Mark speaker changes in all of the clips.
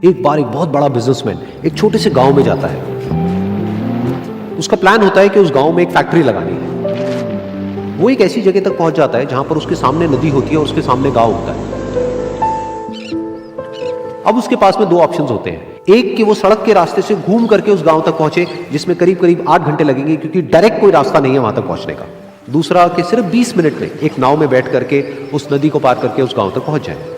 Speaker 1: एक बार एक बहुत बड़ा बिजनेसमैन एक छोटे से गांव में जाता है। उसका प्लान होता है कि उस गांव में एक फैक्ट्री लगानी है। वो एक ऐसी जगह तक पहुंच जाता है जहां पर उसके सामने नदी होती है और उसके सामने गांव होता है। अब उसके पास में दो ऑप्शंस होते हैं, एक कि वो सड़क के रास्ते से घूम करके उस गांव तक पहुंचे जिसमें करीब करीब 8 घंटे लगेंगे क्योंकि डायरेक्ट कोई रास्ता नहीं है वहां तक पहुंचने का। दूसरा कि सिर्फ 20 मिनट में एक नाव में बैठ करके उस नदी को पार करके उस गांव तक पहुंच जाए।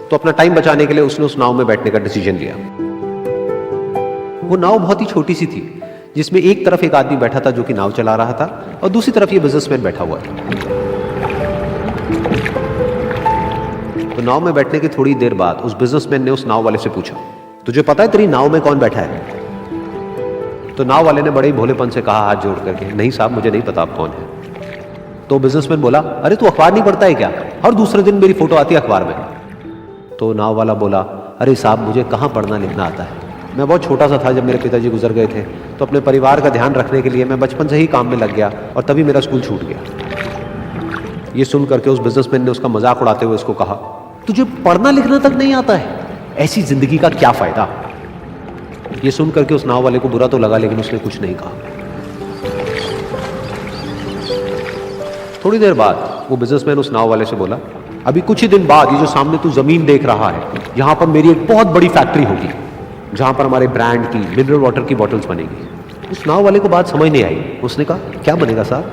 Speaker 1: तो अपना टाइम बचाने के लिए उसने उस नाव में बैठने का डिसीजन लिया। वो नाव बहुत ही छोटी सी थी जिसमें एक तरफ एक आदमी बैठा था जो कि नाव चला रहा था और दूसरी तरफ ये बिजनेसमैन बैठा हुआ था। तो नाव में बैठने की थोड़ी देर बाद उस बिजनेसमैन ने उस नाव वाले से पूछा, तुझे पता है तेरी नाव में कौन बैठा है? तो नाव वाले ने बड़े ही भोलेपन से कहा हाथ जोड़ करके, नहीं साहब मुझे नहीं पता आप कौन है। तो बिजनेसमैन बोला, अरे तू अखबार नहीं पढ़ता है क्या? हर दूसरे दिन मेरी फोटो आती है अखबार में। तो नाव वाला बोला, अरे साहब मुझे कहाँ पढ़ना लिखना आता है, मैं बहुत छोटा सा था जब मेरे पिताजी गुजर गए थे, तो अपने परिवार का ध्यान रखने के लिए मैं बचपन से ही काम में लग गया और तभी मेरा स्कूल छूट गया। ये सुन करके उस बिजनेसमैन ने उसका मजाक उड़ाते हुए उसको कहा, तुझे पढ़ना लिखना तक नहीं आता है, ऐसी जिंदगी का क्या फायदा? ये सुन करके उस नाव वाले को बुरा तो लगा लेकिन उसने कुछ नहीं कहा। थोड़ी देर बाद वो बिजनेसमैन उस नाव वाले से बोला, अभी कुछ ही दिन बाद ये जो सामने तू जमीन देख रहा है, यहां पर मेरी एक बहुत बड़ी फैक्ट्री होगी जहां पर हमारे ब्रांड की मिनरल वाटर की बॉटल्स बनेगी। उस नाव वाले को बात समझ नहीं आई। उसने कहा, क्या बनेगा साहब?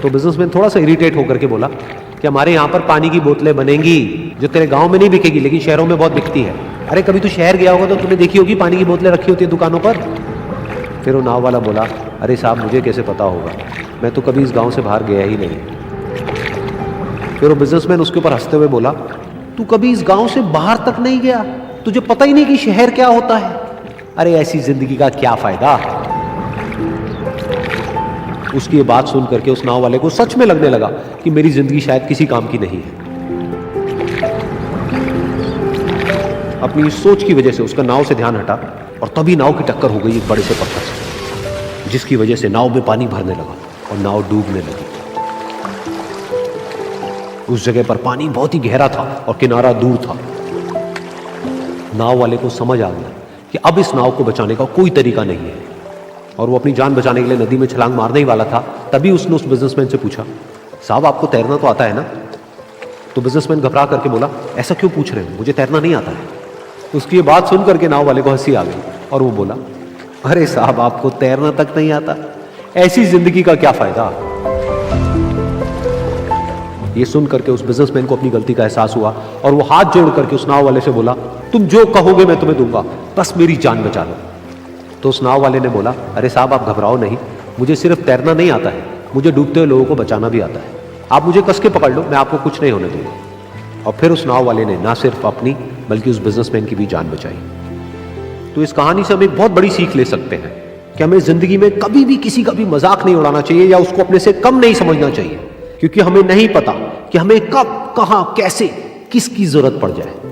Speaker 1: तो बिजनेसमैन थोड़ा सा इरिटेट होकर के बोला कि हमारे यहाँ पर पानी की बोतलें बनेंगी जो तेरे गांव में नहीं बिकेगी लेकिन शहरों में बहुत बिकती है। अरे कभी तू शहर गया होगा तो तूने देखी होगी पानी की बोतलें रखी होती है दुकानों पर। फिर वो नाव वाला बोला, अरे साहब मुझे कैसे पता होगा, मैं तो कभी इस गांव से बाहर गया ही नहीं। फिर वो बिजनेसमैन उसके ऊपर हंसते हुए बोला, तू कभी इस गांव से बाहर तक नहीं गया, तुझे पता ही नहीं कि शहर क्या होता है? अरे ऐसी जिंदगी का क्या फायदा? उसकी ये बात सुन करके उस नाव वाले को सच में लगने लगा कि मेरी जिंदगी शायद किसी काम की नहीं है। अपनी सोच की वजह से उसका नाव से ध्यान हटा और तभी नाव की टक्कर हो गई एक बड़े से पत्थर से, जिसकी वजह से नाव में पानी भरने लगा और नाव डूबने लगी। उस जगह पर पानी बहुत ही गहरा था और किनारा दूर था। नाव वाले को समझ आ गया कि अब इस नाव को बचाने का कोई तरीका नहीं है और वो अपनी जान बचाने के लिए नदी में छलांग मारने ही वाला था। तभी उसने उस बिजनेसमैन से पूछा, साहब आपको तैरना तो आता है ना? तो बिजनेसमैन घबरा करके बोला, ऐसा क्यों पूछ रहे हो, मुझे तैरना नहीं आता है। उसकी ये बात सुन करके नाव वाले को हंसी आ गई और वो बोला, अरे साहब आपको तैरना तक नहीं आता, ऐसी जिंदगी का क्या फायदा? ये सुन करके उस बिजनेसमैन को अपनी गलती का एहसास हुआ और वो हाथ जोड़ करके उस नाव वाले से बोला, तुम जो कहोगे मैं तुम्हें दूंगा, बस मेरी जान बचा लो। तो उस नाव वाले ने बोला, अरे साहब आप घबराओ नहीं, मुझे सिर्फ तैरना नहीं आता है, मुझे डूबते हुए लोगों को बचाना भी आता है। आप मुझे कस के पकड़ लो, मैं आपको कुछ नहीं होने दूंगा। और फिर उस नाव वाले ने ना सिर्फ अपनी बल्कि उस बिजनेसमैन की भी जान बचाई। तो इस कहानी से हम एक बहुत बड़ी सीख ले सकते हैं कि हमें जिंदगी में कभी भी किसी का भी मजाक नहीं उड़ाना चाहिए या उसको अपने से कम नहीं समझना चाहिए, क्योंकि हमें नहीं पता कि हमें कब, कहां, कैसे, किसकी जरूरत पड़ जाए।